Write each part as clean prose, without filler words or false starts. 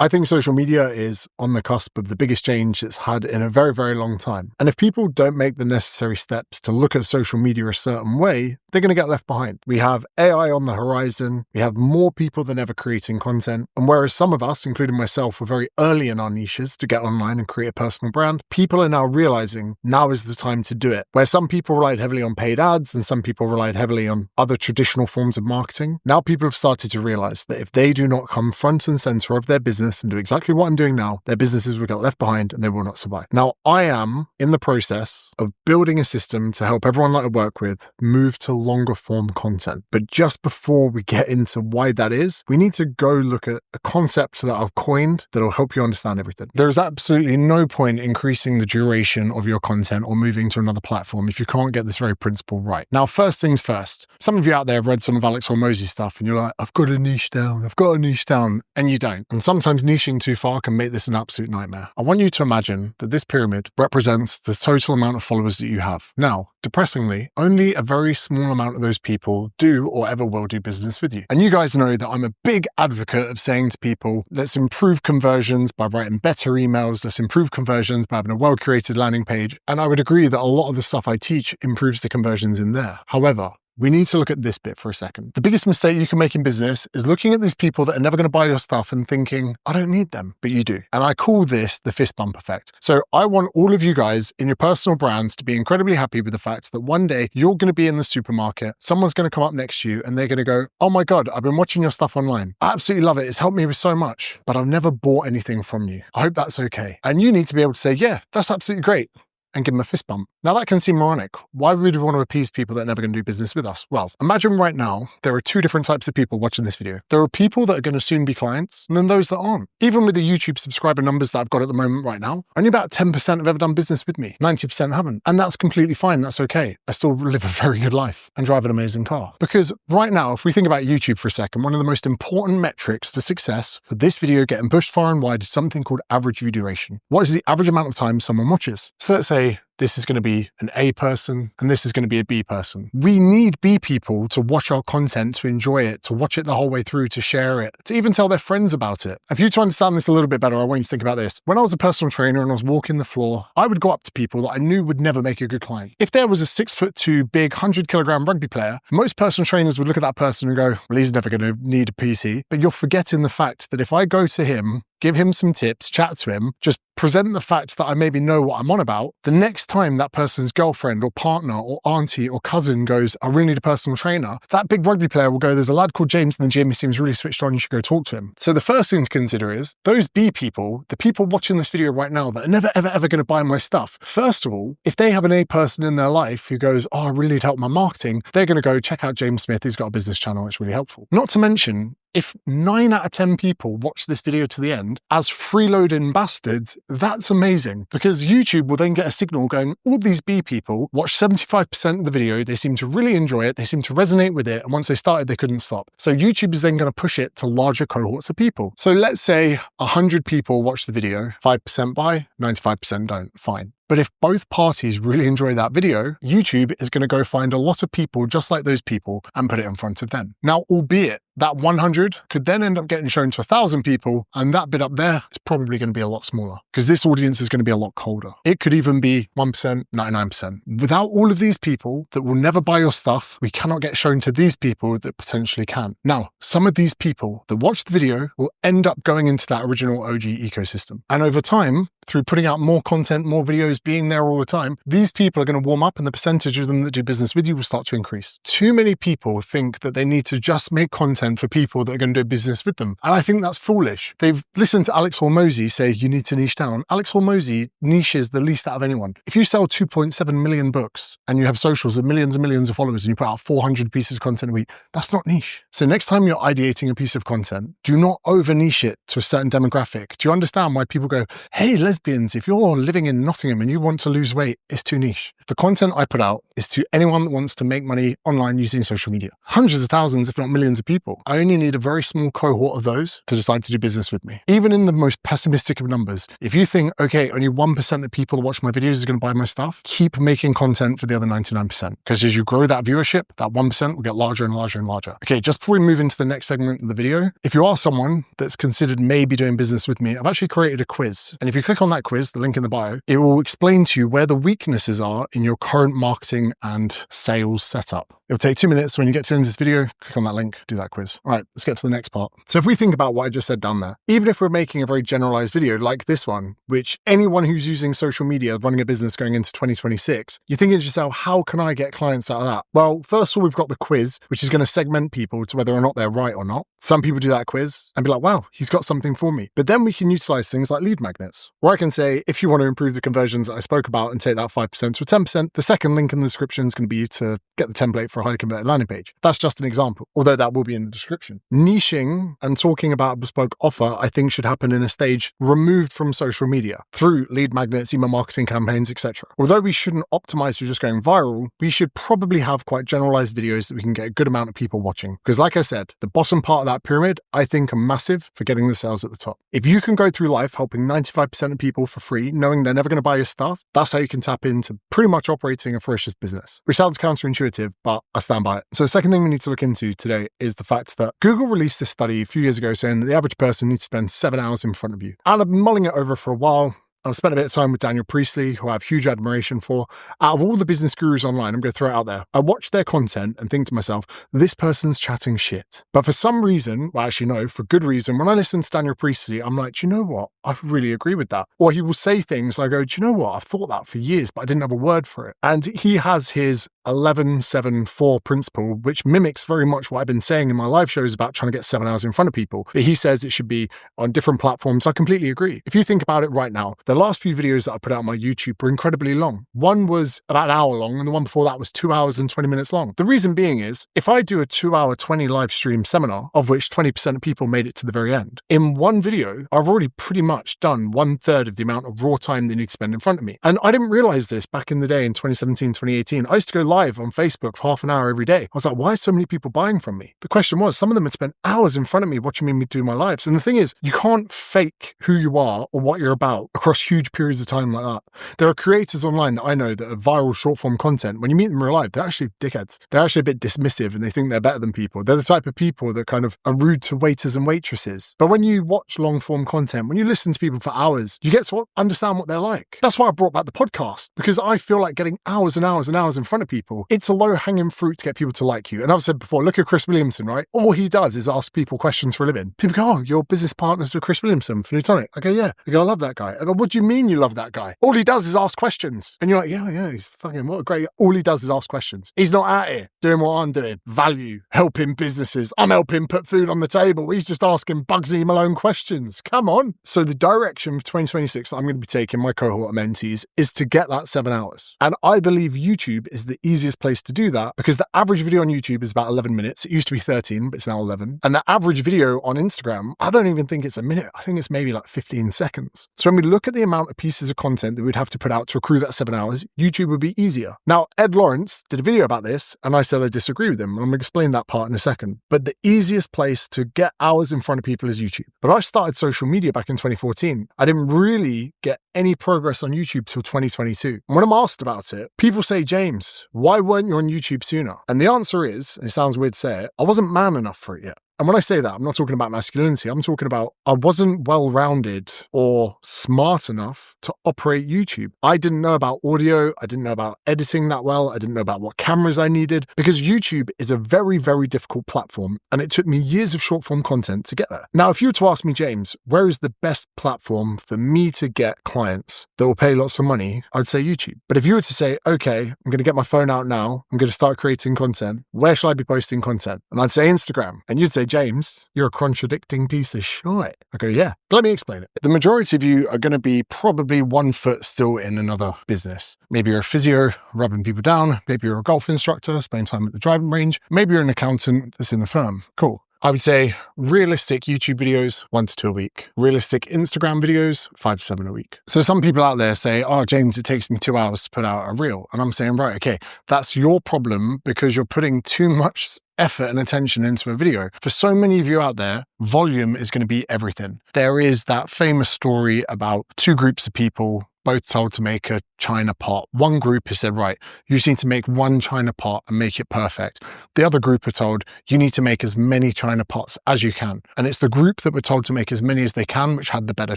I think social media is on the cusp of the biggest change it's had in a very, very long time. And if people don't make the necessary steps to look at social media a certain way, they're going to get left behind. We have AI on the horizon. We have more people than ever creating content. And whereas some of us, including myself, were very early in our niches to get online and create a personal brand, people are now realizing now is the time to do it. Where some people relied heavily on paid ads and some people relied heavily on other traditional forms of marketing, now people have started to realize that if they do not come front and center of their business and do exactly what I'm doing now, their businesses will get left behind and they will not survive. Now, I am in the process of building a system to help everyone that I work with move to longer form content. But just before we get into why that is, we need to go look at a concept that I've coined that'll help you understand everything. There is absolutely no point increasing the duration of your content or moving to another platform if you can't get this very principle right. Now, first things first, some of you out there have read some of Alex Hormozi's stuff and you're like, I've got a niche down, and you don't. And sometimes niching too far can make this an absolute nightmare. I want you to imagine that this pyramid represents the total amount of followers that you have. Now, depressingly, only a very small amount of those people do or ever will do business with you. And you guys know that I'm a big advocate of saying to people, let's improve conversions by writing better emails, let's improve conversions by having a well-curated landing page. And I would agree that a lot of the stuff I teach improves the conversions in there. However, we need to look at this bit for a second. The biggest mistake you can make in business is looking at these people that are never going to buy your stuff and thinking, I don't need them, but you do. And I call this the fist bump effect. So I want all of you guys in your personal brands to be incredibly happy with the fact that one day you're going to be in the supermarket, someone's going to come up next to you and they're going to go, oh my God, I've been watching your stuff online. I absolutely love it. It's helped me with so much, but I've never bought anything from you. I hope that's okay. And you need to be able to say, yeah, that's absolutely great, and give them a fist bump. Now that can seem moronic. Why would we want to appease people that are never going to do business with us? Well, imagine right now, there are two different types of people watching this video. There are people that are going to soon be clients, and then those that aren't. Even with the YouTube subscriber numbers that I've got at the moment right now, only about 10% have ever done business with me. 90% haven't. And that's completely fine. That's okay. I still live a very good life and drive an amazing car. Because right now, if we think about YouTube for a second, one of the most important metrics for success for this video getting pushed far and wide is something called average view duration. What is the average amount of time someone watches? So let's say this is going to be an A person and this is going to be a B person. We need B people to watch our content, to enjoy it, to watch it the whole way through, to share it, to even tell their friends about it. And for you to understand this a little bit better, I want you to think about this. When I was a personal trainer and I was walking the floor, I would go up to people that I knew would never make a good client. If there was a 6'2" big 100-kilogram rugby player, most personal trainers would look at that person and go, well, he's never going to need a PT. But you're forgetting the fact that if I go to him, give him some tips, chat to him, just present the fact that I maybe know what I'm on about, the next time that person's girlfriend or partner or auntie or cousin goes, I really need a personal trainer, that big rugby player will go, there's a lad called James in the gym, he seems really switched on, you should go talk to him. So the first thing to consider is those B people, the people watching this video right now that are never, ever going to buy my stuff. First of all, if they have an A person in their life who goes, oh, I really need help with my marketing, they're going to go check out James Smith, he's got a business channel, it's really helpful. Not to mention, if 9 out of 10 people watch this video to the end as freeloading bastards, that's amazing because YouTube will then get a signal going, all these B people watch 75% of the video, they seem to really enjoy it, they seem to resonate with it, and once they started, they couldn't stop. So YouTube is then going to push it to larger cohorts of people. So let's say 100 people watch the video, 5% buy, 95% don't, fine. But if both parties really enjoy that video, YouTube is going to go find a lot of people just like those people and put it in front of them. Now, albeit that 100 could then end up getting shown to 1,000 people, and that bit up there is probably going to be a lot smaller because this audience is going to be a lot colder. It could even be 1%, 99%. Without all of these people that will never buy your stuff, we cannot get shown to these people that potentially can. Now, some of these people that watch the video will end up going into that original OG ecosystem. And over time, through putting out more content, more videos, being there all the time, these people are going to warm up and the percentage of them that do business with you will start to increase. Too many people think that they need to just make content for people that are going to do business with them. And I think that's foolish. They've listened to Alex Hormozi say, you need to niche down. Alex Hormozi niches the least out of anyone. If you sell 2.7 million books and you have socials with millions and millions of followers and you put out 400 pieces of content a week, that's not niche. So next time you're ideating a piece of content, do not over niche it to a certain demographic. Do you understand why people go, hey, lesbians, if you're living in Nottingham and you want to lose weight, it's too niche. The content I put out is to anyone that wants to make money online using social media. Hundreds of thousands, if not millions of people. I only need a very small cohort of those to decide to do business with me. Even in the most pessimistic of numbers, if you think, okay, only 1% of people that watch my videos are going to buy my stuff, keep making content for the other 99%. Because as you grow that viewership, that 1% will get larger and larger and larger. Okay, just before we move into the next segment of the video, if you are someone that's considered maybe doing business with me, I've actually created a quiz. And if you click on that quiz, the link in the bio, it will explain to you where the weaknesses are in your current marketing and sales setup. It'll take 2 minutes. When you get to the end of this video, click on that link, do that quiz. All right, let's get to the next part. So if we think about what I just said down there, even if we're making a very generalized video like this one, which anyone who's using social media, running a business going into 2026, you're thinking to yourself, how can I get clients out of that? Well, first of all, we've got the quiz, which is going to segment people to whether or not they're right or not. Some people do that quiz and be like, wow, he's got something for me. But then we can utilize things like lead magnets, where I can say, if you want to improve the conversions that I spoke about and take that 5% to a 10%, the second link in the description is going to be to get the template for a highly converted landing page. That's just an example, although that will be in the description. Niching and talking about a bespoke offer, I think should happen in a stage removed from social media through lead magnets, email marketing campaigns, etc. Although we shouldn't optimize for just going viral, we should probably have quite generalized videos that we can get a good amount of people watching. Because like I said, the bottom part of that pyramid, I think are massive for getting the sales at the top. If you can go through life helping 95% of people for free, knowing they're never going to buy your stuff, that's how you can tap into pretty much operating a ferocious business, which sounds counterintuitive, but I stand by it. So the second thing we need to look into today is the fact that Google released this study a few years ago saying that the average person needs to spend 7 hours in front of you. And I've been mulling it over for a while. I've spent a bit of time with Daniel Priestley, who I have huge admiration for. Out of all the business gurus online, I'm going to throw it out there. I watch their content and think to myself, this person's chatting shit. But for some reason, well, actually no, for good reason, when I listen to Daniel Priestley, I'm like, do you know what? I really agree with that. Or he will say things, and I go, do you know what? I've thought that for years, but I didn't have a word for it. And he has his 11-7-4 principle, which mimics very much what I've been saying in my live shows about trying to get 7 hours in front of people. But he says it should be on different platforms. I completely agree. If you think about it right now, the last few videos that I put out on my YouTube were incredibly long. One was about an hour long, and the one before that was 2 hours and 20 minutes long. The reason being is, if I do a 2-hour 20 live stream seminar, of which 20% of people made it to the very end, in one video, I've already pretty much done 1/3 of the amount of raw time they need to spend in front of me. And I didn't realize this back in the day in 2017, 2018. I used to go live on Facebook for half an hour every day. I was like, why are so many people buying from me? The question was, some of them had spent hours in front of me watching me do my lives. And the thing is, you can't fake who you are or what you're about across huge periods of time like that. There are creators online that I know that are viral short form content. When you meet them in real life, they're actually dickheads. They're actually a bit dismissive and they think they're better than people. They're the type of people that kind of are rude to waiters and waitresses. But when you watch long form content, when you listen to people for hours, you get to understand what they're like. That's why I brought back the podcast, because I feel like getting hours and hours and hours in front of people, it's a low hanging fruit to get people to like you. And I've said before, look at Chris Williamson, right? All he does is ask people questions for a living. People go, oh, you're business partners with Chris Williamson for Newtonic. I go, yeah. I go, I love that guy. I go, what do you mean you love that guy? All he does is ask questions. And you're like, yeah, he's fucking, what a great, all he does is ask questions. He's not out here doing what I'm doing. Value, helping businesses. I'm helping put food on the table. He's just asking Bugsy Malone questions. Come on. So the direction for 2026 that I'm going to be taking my cohort of mentees is to get that 7 hours. And I believe YouTube is the easiest place to do that, because the average video on YouTube is about 11 minutes. It used to be 13, but it's now 11. And the average video on Instagram, I don't even think it's a minute. I think it's maybe like 15 seconds. So when we look at the amount of pieces of content that we'd have to put out to accrue that 7 hours, YouTube would be easier. Now, Ed Lawrence did a video about this, and I said I disagree with him. I'm going to explain that part in a second. But the easiest place to get hours in front of people is YouTube. But I started social media back in 2014. I didn't really get any progress on YouTube till 2022. And when I'm asked about it, people say, James, why weren't you on YouTube sooner? And the answer is, and it sounds weird to say it, I wasn't man enough for it yet. And when I say that, I'm not talking about masculinity. I'm talking about I wasn't well-rounded or smart enough to operate YouTube. I didn't know about audio. I didn't know about editing that well. I didn't know about what cameras I needed, because YouTube is a very, very difficult platform. And it took me years of short-form content to get there. Now, if you were to ask me, James, where is the best platform for me to get clients that will pay lots of money? I'd say YouTube. But if you were to say, okay, I'm going to get my phone out now, I'm going to start creating content, where shall I be posting content? And I'd say Instagram. And you'd say, James, you're a contradicting piece of shit. I go, yeah. Let me explain it. The majority of you are going to be probably 1 foot still in another business. Maybe you're a physio, rubbing people down. Maybe you're a golf instructor, spending time at the driving range. Maybe you're an accountant that's in the firm. Cool. I would say realistic YouTube videos, 1 to 2 a week. Realistic Instagram videos, 5 to 7 a week. So some people out there say, oh, James, it takes me 2 hours to put out a reel. And I'm saying, right, okay, that's your problem because you're putting too much effort and attention into a video. For so many of you out there, volume is going to be everything. There is that famous story about 2 groups of people both told to make a china pot. One group has said, right, you just need to make 1 china pot and make it perfect. The other group are told, you need to make as many china pots as you can. And it's the group that were told to make as many as they can, which had the better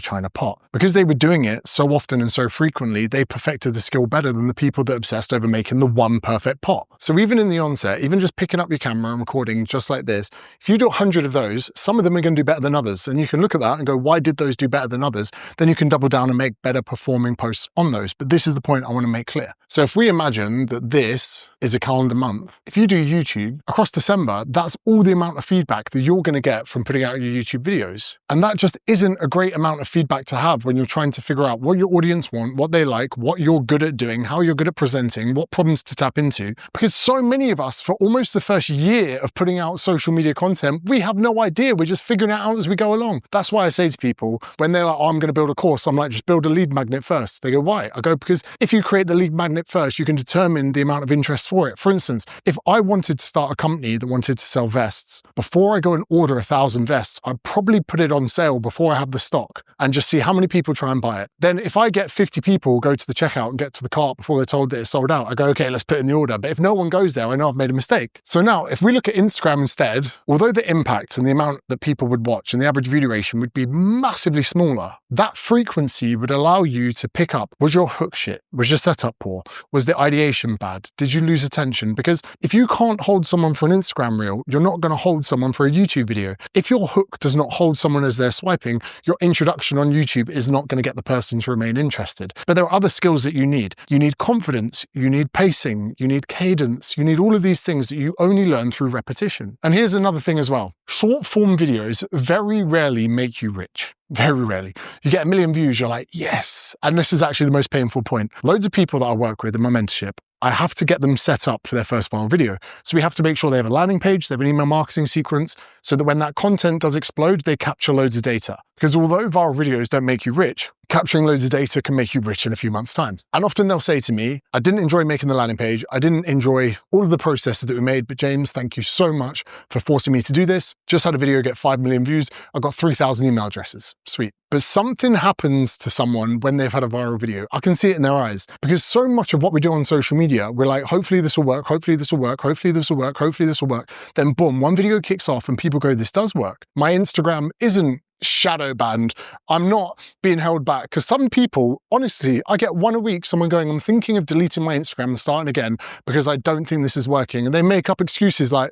china pot. Because they were doing it so often and so frequently, they perfected the skill better than the people that obsessed over making the 1 perfect pot. So even in the onset, even just picking up your camera and recording just like this, if you do 100 of those, some of them are going to do better than others. And you can look at that and go, why did those do better than others? Then you can double down and make better performing posts on those. But this is the point I want to make clear. So if we imagine that this is a calendar month, if you do YouTube across December, that's all the amount of feedback that you're going to get from putting out your YouTube videos. And that just isn't a great amount of feedback to have when you're trying to figure out what your audience want, what they like, what you're good at doing, how you're good at presenting, what problems to tap into. Because so many of us, for almost the first year of putting out social media content, we have no idea. We're just figuring it out as we go along. That's why I say to people, when they're like, oh, I'm going to build a course, I'm like, just build a lead magnet first. They go, why? I go, because if you create the lead magnet first, you can determine the amount of interest for it. For instance, if I wanted to start a company that wanted to sell vests, before I go and order 1,000 vests, I'd probably put it on sale before I have the stock and just see how many people try and buy it. Then if I get 50 people go to the checkout and get to the cart before they're told that it's sold out, I go, okay, let's put in the order. But if no one goes there, I know I've made a mistake. So now if we look at Instagram instead, although the impact and the amount that people would watch and the average view duration would be massively smaller, that frequency would allow you to pick up, was your hook shit? Was your setup poor? Was the ideation bad? Did you lose attention? Because if you can't hold someone for an Instagram reel, you're not going to hold someone for a YouTube video. If your hook does not hold someone as they're swiping, your introduction on YouTube is not going to get the person to remain interested. But there are other skills that you need. You need confidence, you need pacing, you need cadence, you need all of these things that you only learn through repetition. And here's another thing as well. Short form videos very rarely make you rich. Very rarely. You get 1 million views, you're like, yes. And this is actually the most painful point. Loads of people that I work with in my mentorship, I have to get them set up for their first viral video. So we have to make sure they have a landing page, they have an email marketing sequence, so that when that content does explode, they capture loads of data. Because although viral videos don't make you rich, capturing loads of data can make you rich in a few months' time. And often they'll say to me, I didn't enjoy making the landing page. I didn't enjoy all of the processes that we made, but James, thank you so much for forcing me to do this. Just had a video get 5 million views. I got 3,000 email addresses. Sweet. But something happens to someone when they've had a viral video. I can see it in their eyes because so much of what we do on social media, we're like, hopefully this will work. Hopefully this will work. Hopefully this will work. Hopefully this will work. Then boom, one video kicks off and people go, this does work. My Instagram isn't shadow banned. I'm not being held back because some people, honestly, I get 1 a week, someone going, I'm thinking of deleting my Instagram and starting again because I don't think this is working. And they make up excuses like,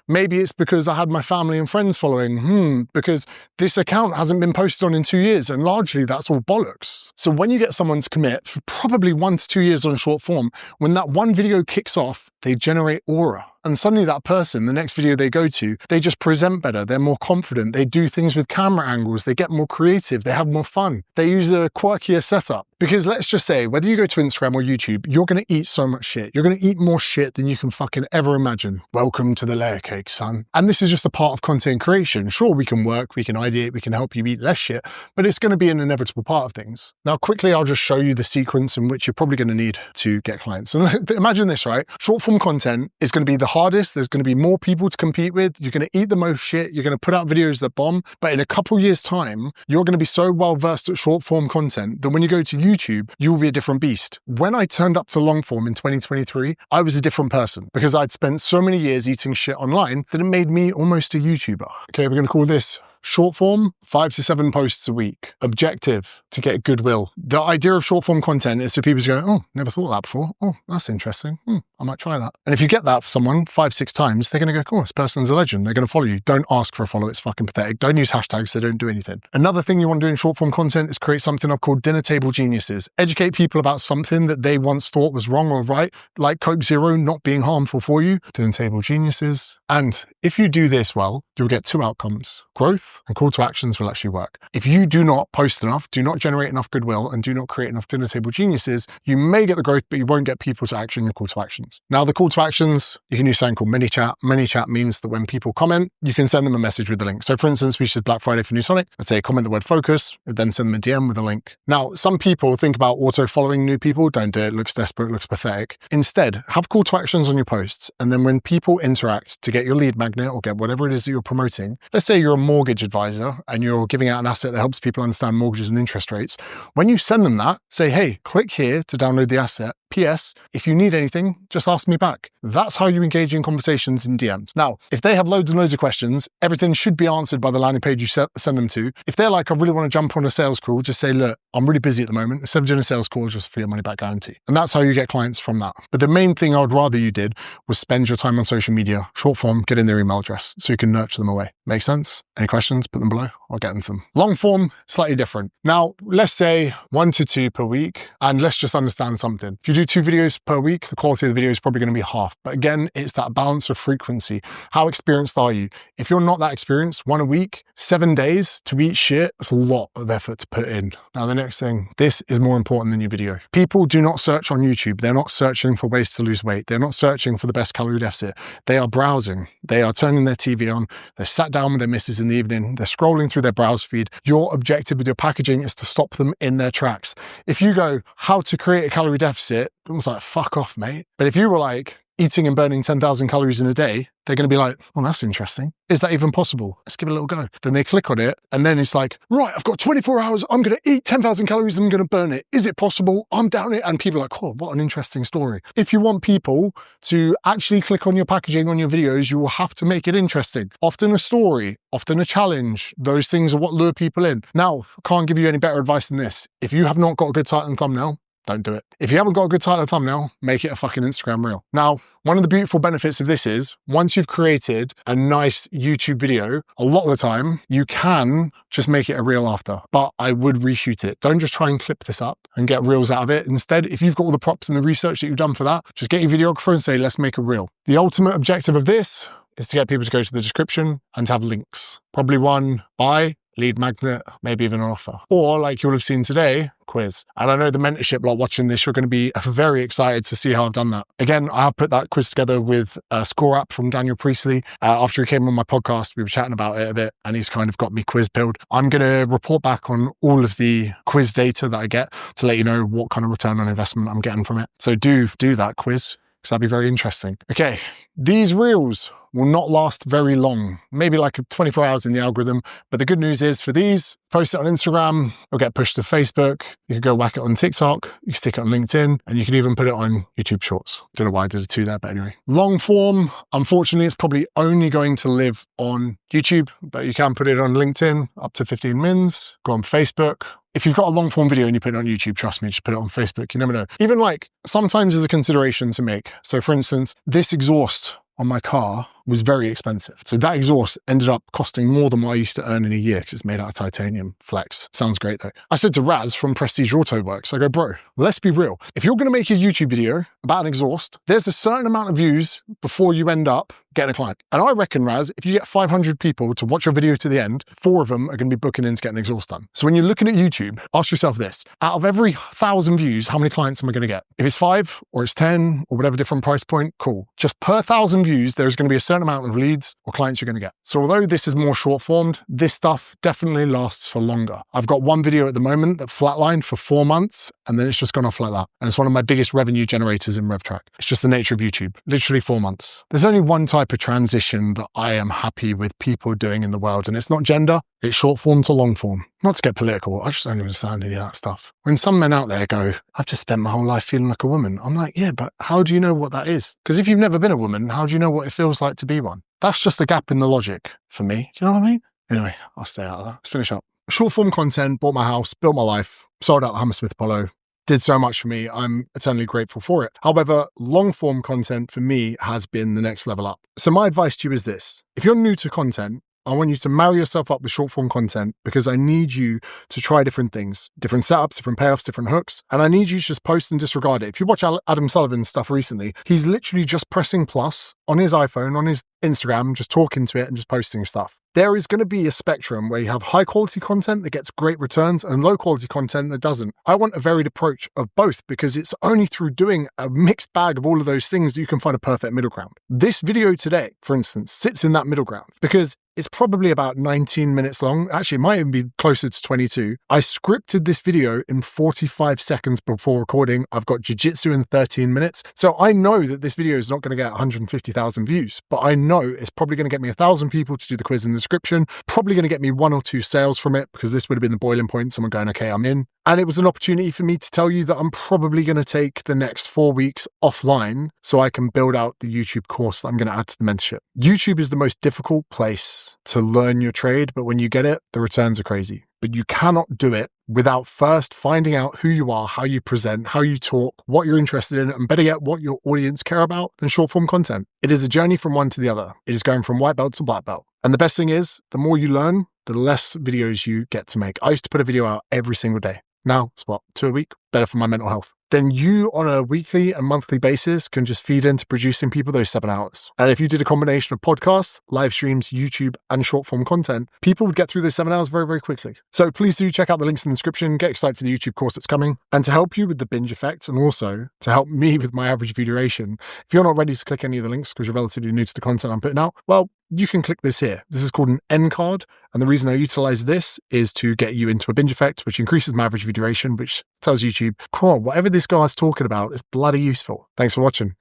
maybe it's because I had my family and friends following, because this account hasn't been posted on in 2 years. And largely that's all bollocks. So when you get someone to commit for probably 1 to 2 years on short form, when that one video kicks off, they generate aura. And suddenly that person, the next video they go to, they just present better, they're more confident, they do things with camera angles, they get more creative, they have more fun, they use a quirkier setup. Because let's just say, whether you go to Instagram or YouTube, you're going to eat so much shit. You're going to eat more shit than you can fucking ever imagine. Welcome to the layer cake, son. And this is just a part of content creation. Sure, we can work, we can ideate, we can help you eat less shit, but it's going to be an inevitable part of things. Now, quickly, I'll just show you the sequence in which you're probably going to need to get clients. And imagine this, right? Short form content is going to be the hardest. There's going to be more people to compete with. You're going to eat the most shit. You're going to put out videos that bomb. But in a couple years' time, you're going to be so well versed at short form content that when you go to YouTube, you will be a different beast. When I turned up to long form in 2023, I was a different person because I'd spent so many years eating shit online that it made me almost a YouTuber. Okay, we're going to call this short form, 5 to 7 posts a week. Objective, to get goodwill. The idea of short form content is for people to go, oh, never thought of that before. Oh, that's interesting. I might try that. And if you get that for someone 5, 6 times, they're going to go, oh, this person's a legend. They're going to follow you. Don't ask for a follow. It's fucking pathetic. Don't use hashtags. They don't do anything. Another thing you want to do in short form content is create something I've called dinner table geniuses. Educate people about something that they once thought was wrong or right, like Coke Zero not being harmful for you. Dinner table geniuses. And if you do this well, you'll get 2 outcomes: growth enough, and call to actions will actually work. If you do not post enough, do not generate enough goodwill, and do not create enough dinner table geniuses, you may get the growth, but you won't get people to action your call to actions. Now, the call to actions, you can use something called ManyChat. ManyChat means that when people comment, you can send them a message with the link. So for instance, we should Black Friday for New Sonic. I'd say comment the word focus, then send them a DM with a link. Now, some people think about auto following new people. Don't do it. It looks desperate, it looks pathetic. Instead, have call to actions on your posts. And then when people interact to get your lead magnet or get whatever it is that you're promoting, let's say you're a mortgage advisor and you're giving out an asset that helps people understand mortgages and interest rates. When you send them that, say, hey, click here to download the asset. PS, if you need anything, just ask me back. That's how you engage in conversations in DMs. Now, if they have loads and loads of questions, everything should be answered by the landing page you send them to. If they're like, I really want to jump on a sales call, just say, look, I'm really busy at the moment. Instead of doing a sales call, just for your money back guarantee. And that's how you get clients from that. But the main thing I would rather you did was spend your time on social media, short form, get in their email address so you can nurture them away. Make sense? Any questions? Put them below. I'll get them to them. Long form, slightly different. Now, let's say 1 to 2 per week, and let's just understand something. If you do 2 videos per week, the quality of the video is probably going to be half. But again, it's that balance of frequency. How experienced are you? If you're not that experienced, 1 a week, 7 days to eat shit, that's a lot of effort to put in. Now, the next thing, this is more important than your video. People do not search on YouTube. They're not searching for ways to lose weight. They're not searching for the best calorie deficit. They are browsing. They are turning their TV on. They're sat down with their missus in the evening. They're scrolling through their browse feed. Your objective with your packaging is to stop them in their tracks. If you go, how to create a calorie deficit, it's like, fuck off, mate. But if you were like, eating and burning 10,000 calories in a day, they're going to be like, well, that's interesting. Is that even possible? Let's give it a little go. Then they click on it, and then it's like, right, I've got 24 hours. I'm going to eat 10,000 calories and I'm going to burn it. Is it possible? I'm down it. And people are like, oh, what an interesting story. If you want people to actually click on your packaging on your videos, you will have to make it interesting. Often a story, often a challenge. Those things are what lure people in. Now, I can't give you any better advice than this. If you have not got a good title and thumbnail, don't do it. If you haven't got a good title and thumbnail, make it a fucking Instagram reel. Now, one of the beautiful benefits of this is once you've created a nice YouTube video, a lot of the time you can just make it a reel after, but I would reshoot it. Don't just try and clip this up and get reels out of it. Instead, if you've got all the props and the research that you've done for that, just get your videographer and say, let's make a reel. The ultimate objective of this is to get people to go to the description and to have links. Probably one buy, lead magnet, maybe even an offer. Or like you'll have seen today, quiz. And I know the mentorship lot watching this, you're going to be very excited to see how I've done that. Again, I put that quiz together with a score app from Daniel Priestley. After he came on my podcast, we were chatting about it a bit and he's kind of got me quiz build. I'm going to report back on all of the quiz data that I get to let you know what kind of return on investment I'm getting from it. So do that quiz because that'd be very interesting. Okay, these reels will not last very long, maybe like 24 hours in the algorithm. But the good news is for these, post it on Instagram, it'll get pushed to Facebook. You can go whack it on TikTok, you can stick it on LinkedIn, and you can even put it on YouTube Shorts. Don't know why I did a 2 there, but anyway. Long form, unfortunately, it's probably only going to live on YouTube, but you can put it on LinkedIn, up to 15 mins, go on Facebook. If you've got a long form video and you put it on YouTube, trust me, just put it on Facebook. You never know. Even like sometimes there's a consideration to make. So for instance, this exhaust on my car was very expensive. So that exhaust ended up costing more than what I used to earn in a year because it's made out of titanium flex. Sounds great though. I said to Raz from Prestige Auto Works, I go, bro, let's be real. If you're going to make a YouTube video about an exhaust, there's a certain amount of views before you end up getting a client. And I reckon, Raz, if you get 500 people to watch your video to the end, 4 of them are going to be booking in to get an exhaust done. So when you're looking at YouTube, ask yourself this, out of every 1,000 views, how many clients am I going to get? If it's 5 or it's 10 or whatever different price point, cool. Just per 1,000 views, there's going to be a certain amount of leads or clients you're going to get. So although this is more short formed, this stuff definitely lasts for longer. I've got one video at the moment that flatlined for 4 months and then it's just gone off like that. And it's one of my biggest revenue generators in RevTrack. It's just the nature of YouTube, literally 4 months. There's only one type of transition that I am happy with people doing in the world, and it's not gender, it's short form to long form. Not to get political, I just don't understand any of that stuff. When some men out there go, I've just spent my whole life feeling like a woman, I'm like, yeah, but how do you know what that is? Because if you've never been a woman, how do you know what it feels like to be one? That's just a gap in the logic for me. Do you know what I mean? Anyway, I'll stay out of that. Let's finish up. Short form content, bought my house, built my life, sold out the Hammersmith Polo. Did so much for me. I'm eternally grateful for it. However, long form content for me has been the next level up. So my advice to you is this. If you're new to content, I want you to marry yourself up with short form content because I need you to try different things, different setups, different payoffs, different hooks. And I need you to just post and disregard it. If you watch Adam Sullivan's stuff recently, he's literally just pressing plus on his iPhone, on his Instagram, just talking to it and just posting stuff. There is going to be a spectrum where you have high quality content that gets great returns and low quality content that doesn't. I want a varied approach of both because it's only through doing a mixed bag of all of those things that you can find a perfect middle ground. This video today, for instance, sits in that middle ground because it's probably about 19 minutes long. Actually, it might even be closer to 22. I scripted this video in 45 seconds before recording. I've got jiu-jitsu in 13 minutes. So I know that this video is not going to get 150,000 views, but I know it's probably going to get me 1,000 people to do the quiz in the description, probably going to get me 1 or 2 sales from it because this would have been the boiling point. Someone going, okay, I'm in. And it was an opportunity for me to tell you that I'm probably going to take the next 4 weeks offline so I can build out the YouTube course that I'm going to add to the mentorship. YouTube is the most difficult place to learn your trade, but when you get it, the returns are crazy. But you cannot do it without first finding out who you are, how you present, how you talk, what you're interested in, and better yet, what your audience care about than short form content. It is a journey from one to the other. It is going from white belt to black belt. And the best thing is, the more you learn, the less videos you get to make. I used to put a video out every single day. Now, it's 2 a week, better for my mental health. Then you on a weekly and monthly basis can just feed into producing people those 7 hours. And if you did a combination of podcasts, live streams, YouTube, and short form content, people would get through those 7 hours very, very quickly. So please do check out the links in the description, get excited for the YouTube course that's coming. And to help you with the binge effect and also to help me with my average view duration, if you're not ready to click any of the links because you're relatively new to the content I'm putting out, well, you can click this here. This is called an end card. And the reason I utilize this is to get you into a binge effect, which increases my average view duration, which tells YouTube, cool, whatever this guy's talking about is bloody useful. Thanks for watching.